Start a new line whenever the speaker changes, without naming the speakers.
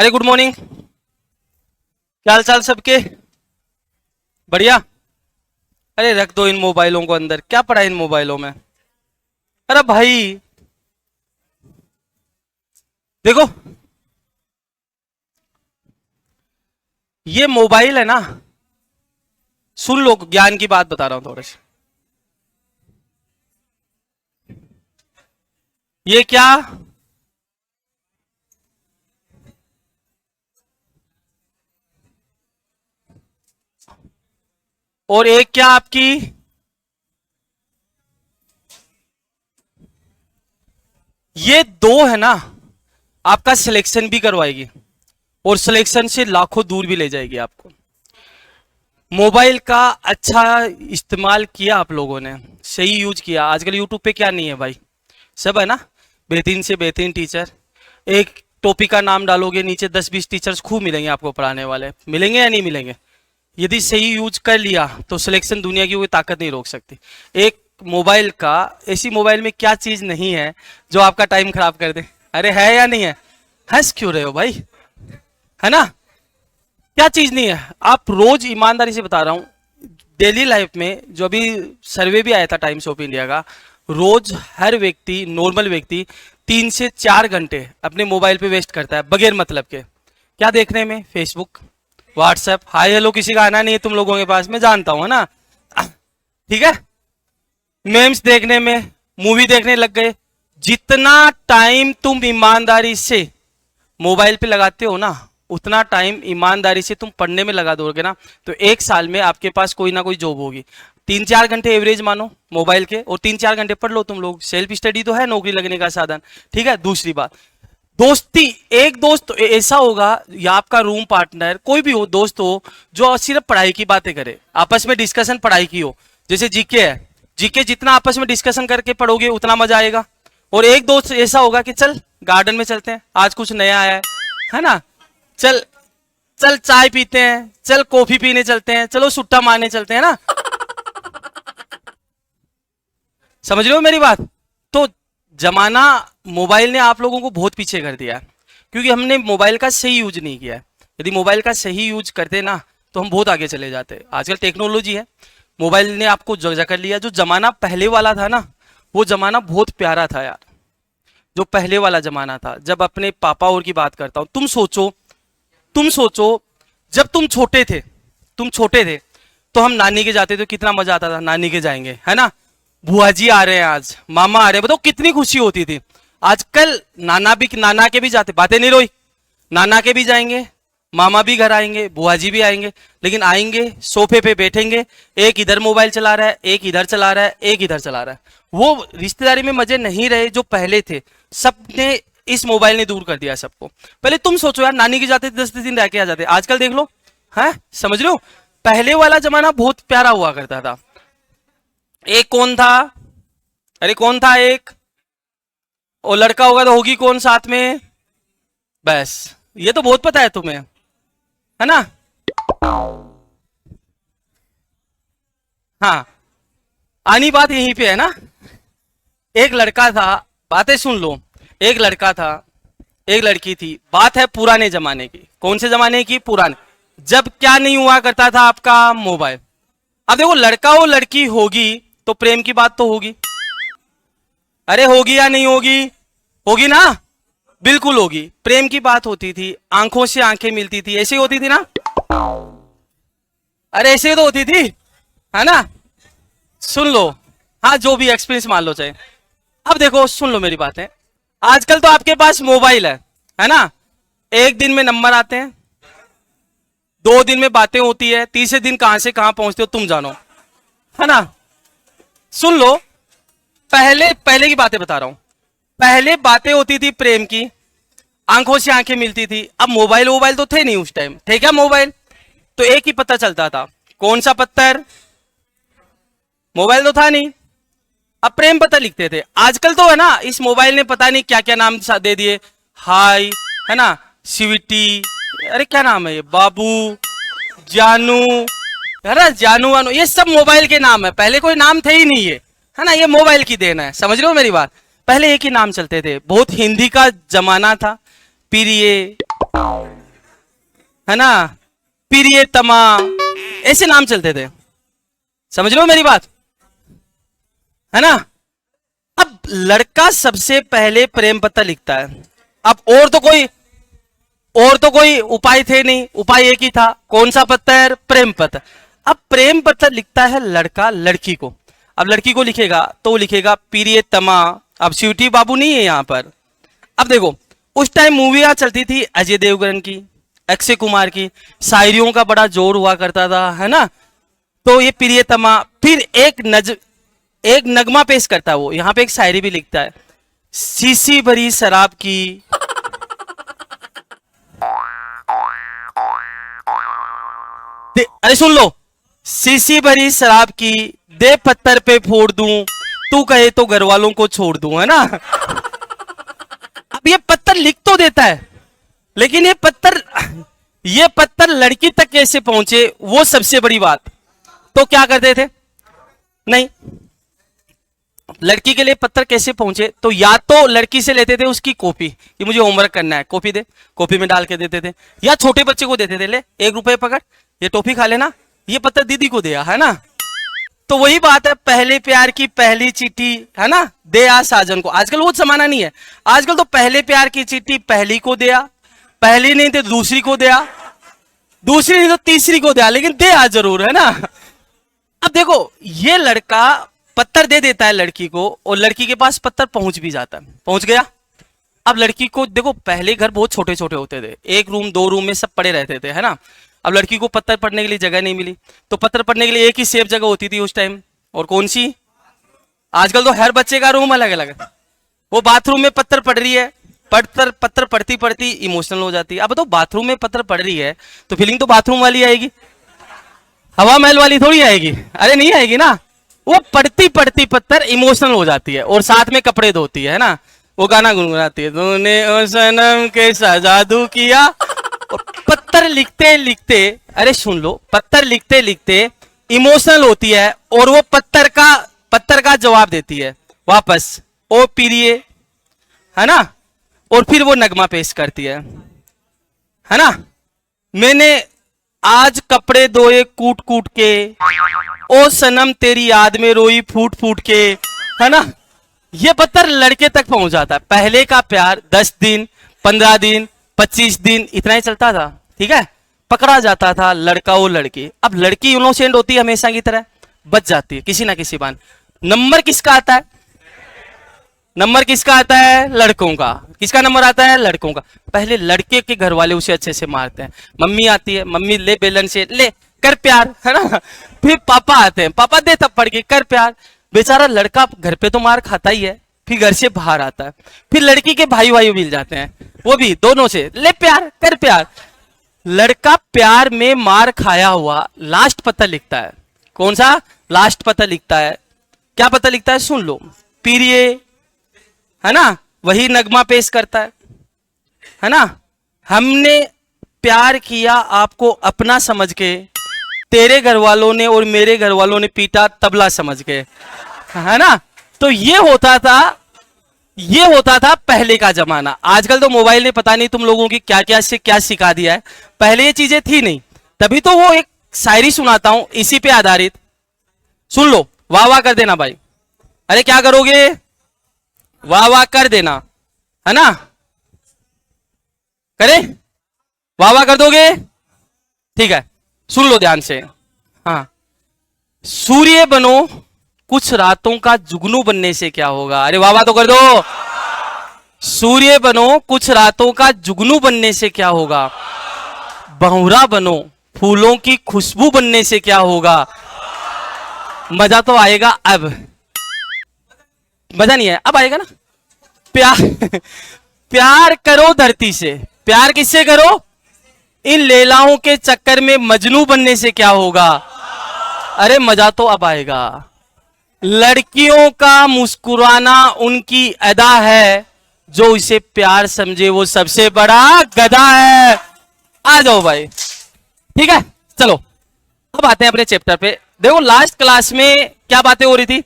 अरे good morning. क्या हाल चाल सबके? बढ़िया। अरे रख दो इन मोबाइलों को अंदर, क्या पड़ा है इन मोबाइलों में? अरे भाई देखो, ये मोबाइल है ना, सुन लो ज्ञान की बात बता रहा हूं थोड़े से। ये क्या? और एक क्या आपकी? ये दो है ना, आपका सिलेक्शन भी करवाएगी और सिलेक्शन से लाखों दूर भी ले जाएगी आपको। मोबाइल का अच्छा इस्तेमाल किया आप लोगों ने, सही यूज किया। आजकल यूट्यूब पे क्या नहीं है भाई, सब है ना। बेहतरीन से बेहतरीन टीचर, एक टॉपिक का नाम डालोगे नीचे 10-20 टीचर्स खूब मिलेंगे आपको पढ़ाने वाले, मिलेंगे या नहीं मिलेंगे? यदि सही यूज कर लिया तो सिलेक्शन दुनिया की कोई ताकत नहीं रोक सकती। एक मोबाइल का, ऐसी मोबाइल में क्या चीज नहीं है जो आपका टाइम खराब कर दे? अरे है या नहीं है? हंस क्यों रहे हो भाई, है ना? क्या चीज नहीं है? आप रोज, ईमानदारी से बता रहा हूं, डेली लाइफ में जो अभी सर्वे भी आया था टाइम्स ऑफ इंडिया का, रोज हर व्यक्ति, नॉर्मल व्यक्ति 3 से 4 घंटे अपने मोबाइल पे वेस्ट करता है बगैर मतलब के। क्या देखने में? फेसबुक, व्हाट्सएप, हाय हेलो किसी का आना नहीं है तुम लोगों के पास, मैं जानता हूं, है ना? ठीक है, मेम्स देखने में, मूवी देखने लग गए। जितना टाइम तुम ईमानदारी से मोबाइल पे लगाते हो ना, उतना टाइम ईमानदारी से तुम पढ़ने में लगा दोगे ना, तो 1 साल में आपके पास कोई ना कोई जॉब होगी। 3-4 घंटे एवरेज मानो मोबाइल के, और 3-4 घंटे पढ़ लो तुम लोग। सेल्फ स्टडी तो है नौकरी लगने का साधन। ठीक है, दूसरी बात, दोस्ती। एक दोस्त तो ऐसा होगा, या आपका रूम पार्टनर कोई भी हो, दोस्त हो, जो सिर्फ पढ़ाई की बातें करे, आपस में डिस्कशन पढ़ाई की हो। जैसे जीके है, जीके जितना आपस में डिस्कशन करके पढ़ोगे उतना मजा आएगा। और एक दोस्त ऐसा होगा कि चल गार्डन में चलते हैं, आज कुछ नया आया है ना, चल चल चाय पीते हैं, चल कॉफी पीने चलते हैं, चलो सुट्टा मारने चलते हैं ना। समझ रहे हो मेरी बात? तो जमाना, मोबाइल ने आप लोगों को बहुत पीछे कर दिया है, क्योंकि हमने मोबाइल का सही यूज नहीं किया है। यदि मोबाइल का सही यूज करते ना, तो हम बहुत आगे चले जाते। आजकल टेक्नोलॉजी है, मोबाइल ने आपको जगह कर लिया। जो जमाना पहले वाला था ना, वो जमाना बहुत प्यारा था यार। जो पहले वाला जमाना था, जब अपने पापा और की बात करता हूं, तुम सोचो, जब तुम छोटे थे तो हम नानी के जाते थे, कितना मजा आता था। नानी के जाएंगे, है ना, बुआ जी आ रहे हैं, आज मामा आ रहे हैं, बताओ कितनी खुशी होती थी। आजकल नाना के भी जाते, बातें नहीं रोई, नाना के भी जाएंगे, मामा भी घर आएंगे, बुआ जी भी आएंगे, लेकिन आएंगे सोफे पे बैठेंगे, एक इधर मोबाइल चला रहा है, एक इधर चला रहा है, एक इधर चला रहा है। वो रिश्तेदारी में मजे नहीं रहे जो पहले थे, सबने, इस मोबाइल ने दूर कर दिया सबको। पहले तुम सोचो यार, नानी के जाते 10 दिन रह के आ जाते, आजकल देख लो, है, समझ रहे हो? पहले वाला जमाना बहुत प्यारा हुआ करता था। एक कौन था? अरे कौन था एक? और लड़का होगा तो होगी कौन साथ में? बस, ये तो बहुत पता है तुम्हें, है ना? हाँ, आनी बात यहीं पे है ना। एक लड़का था, बातें सुन लो। एक लड़का था, एक लड़की थी। बात है पुराने जमाने की। कौन से जमाने की? पुराने, जब क्या नहीं हुआ करता था आपका? मोबाइल। अब देखो, लड़का हो लड़की होगी तो प्रेम की बात तो होगी। अरे होगी या नहीं होगी? होगी ना, बिल्कुल होगी। प्रेम की बात होती थी, आंखों से आंखें मिलती थी, ऐसे होती थी ना? अरे ऐसे तो होती थी, है ना? सुन लो, हाँ, जो भी एक्सपीरियंस मान लो चाहे। अब देखो, सुन लो मेरी बातें। आजकल तो आपके पास मोबाइल है ना? एक दिन में नंबर आते हैं, 2 दिन में बातें होती है, तीसरे दिन कहां से कहां पहुंचते हो तुम जानो, है ना? सुन लो, पहले पहले की बातें बता रहा हूं। पहले बातें होती थी प्रेम की, आंखों से आंखें मिलती थी। अब मोबाइल तो थे नहीं उस टाइम, थे क्या मोबाइल? तो एक ही पत्ता चलता था। कौन सा पत्थर? मोबाइल तो था नहीं। अब प्रेम पत्र लिखते थे। आजकल तो है ना, इस मोबाइल ने पता नहीं क्या क्या नाम दे दिए, हाय, है ना, स्वीटी, अरे क्या नाम है ये, बाबू, जानू, है ना, जानू वानू, ये सब मोबाइल के नाम है। पहले कोई नाम थे ही नहीं ये, है ना, ये मोबाइल की देन है। समझ रहे हो मेरी बात? पहले एक ही नाम चलते थे। बहुत हिंदी का जमाना था, प्रिय, है ना, प्रियतमा, ऐसे नाम चलते थे। समझ लो मेरी बात, है ना। अब लड़का सबसे पहले प्रेम पत्र लिखता है। अब और तो कोई उपाय थे नहीं, उपाय एक ही था, कौन सा पत्र? प्रेम पत्र। अब प्रेम पत्र लिखता है लड़का लड़की को। अब लड़की को लिखेगा तो लिखेगा प्रियतमा। अब स्वीटी बाबू नहीं है यहां पर। अब देखो, उस टाइम मूवियां चलती थी अजय देवगन की, अक्षय कुमार की, शायरियों का बड़ा जोर हुआ करता था, है ना। तो ये प्रियतमा, फिर एक नगमा पेश करता है वो, यहां पे एक शायरी भी लिखता है, शीशी भरी शराब की, अरे सुन लो, शीशी भरी शराब की, दे पत्थर पे फोड़ दूं, तू कहे तो घर वालों को छोड़ दूं, है ना। अब ये पत्थर लिख तो देता है, लेकिन ये पत्थर लड़की तक कैसे पहुंचे, वो सबसे बड़ी बात। तो क्या करते थे, नहीं, लड़की के लिए पत्थर कैसे पहुंचे, तो या तो लड़की से लेते थे उसकी कॉपी कि मुझे होमवर्क करना है, कॉपी दे, कॉपी में डाल के देते थे, या छोटे बच्चे को देते थे, ले 1 रुपए पकड़, ये टॉफी खा लेना, ये पत्थर दीदी को दिया, है ना। तो वही बात है, पहले प्यार की पहली चिट्ठी, है ना, दे आ साजन को। आजकल वो जमाना नहीं है, आजकल तो पहले प्यार की चिट्ठी पहली को दिया, पहली नहीं तो दूसरी को दिया, दूसरी नहीं तो तीसरी को दिया, लेकिन दे आ जरूर, है ना। अब देखो, ये लड़का पत्थर दे देता है लड़की को, और लड़की के पास पत्थर पहुंच भी जाता है, पहुंच गया। अब लड़की को देखो, पहले घर बहुत छोटे छोटे होते थे, 1 रूम 2 रूम में सब पड़े रहते थे, है ना। अब लड़की को पत्थर पढ़ने के लिए जगह नहीं मिली, तो पत्थर पढ़ने के लिए एक ही सेफ जगह होती थी उस टाइम, और कौन सी? आजकल तो हर बच्चे का रूम अलग अलग है। वो बाथरूम में पत्थर पढ़ रही है, पत्थर पढ़ती पढ़ती इमोशनल हो जाती है। अब तो बाथरूम में पत्थर पढ़ रही है तो फीलिंग तो बाथरूम वाली आएगी, हवा महल वाली थोड़ी आएगी, अरे नहीं आएगी ना। वो पढ़ती पढ़ती पत्थर इमोशनल हो जाती है, और साथ में कपड़े धोती है ना, वो गाना गुनगुनाती है, तूने ओ सनम कैसा जादू किया। और पत्थर लिखते लिखते, अरे सुन लो, पत्थर लिखते लिखते इमोशनल होती है, और वो पत्थर का जवाब देती है वापस, ओ प्रिय, है ना। और फिर वो नगमा पेश करती है ना, मैंने आज कपड़े धोए कूट कूट के, ओ सनम तेरी याद में रोई फूट फूट के, है ना। ये पत्थर लड़के तक पहुंच जाता है। पहले का प्यार 10 दिन 15 दिन 25 दिन इतना ही चलता था, ठीक है, पकड़ा जाता था लड़का और लड़की। अब लड़की इनोसेंट होती है हमेशा की तरह, बच जाती है किसी ना किसी बार। नंबर किसका आता है? नंबर किसका आता है? लड़कों का। किसका नंबर आता है? लड़कों का। पहले लड़के के घर वाले उसे अच्छे से मारते हैं, मम्मी आती है, मम्मी ले बेलन से ले कर प्यार, है ना। फिर पापा आते हैं, पापा दे थप्पड़ के कर प्यार। बेचारा लड़का घर पे तो मार खाता ही है, फिर घर से बाहर आता है, फिर लड़की के भाई भाई मिल जाते हैं, वो भी दोनों से ले प्यार कर प्यार। लड़का प्यार में मार खाया हुआ लास्ट पत्र लिखता है। कौन सा लास्ट पत्र लिखता है? क्या पत्र लिखता है? सुन लो, प्रिय, है ना, वही नगमा पेश करता है ना। हमने प्यार किया आपको अपना समझ के, तेरे घर वालों ने और मेरे घर वालों ने पीटा तबला समझ के, है ना। तो ये होता था पहले का जमाना। आजकल तो मोबाइल ने पता नहीं तुम लोगों की क्या क्या से क्या सिखा दिया है, पहले ये चीजें थी नहीं। तभी तो वो एक शायरी सुनाता हूं इसी पे आधारित, सुन लो, वाह वाह कर देना भाई। अरे क्या करोगे? वाह वाह कर देना, है ना। करे? वाह वाह कर दोगे? ठीक है, सुन लो ध्यान से। हाँ, सूर्य बनो कुछ रातों का जुगनू बनने से क्या होगा? अरे वाह वाह तो कर दो। सूर्य बनो कुछ रातों का जुगनू बनने से क्या होगा? बहुरा बनो फूलों की खुशबू बनने से क्या होगा? मजा तो आएगा, अब मजा नहीं है, अब आएगा ना। प्यार करो धरती से। प्यार किससे करो? इन लैलाओं के चक्कर में मजनू बनने से क्या होगा? अरे मजा तो अब आएगा। लड़कियों का मुस्कुराना उनकी अदा है, जो इसे प्यार समझे वो सबसे बड़ा गधा है। आ जाओ भाई, ठीक है, चलो अब आते हैं अपने चैप्टर पे। देखो लास्ट क्लास में क्या बातें हो रही थी?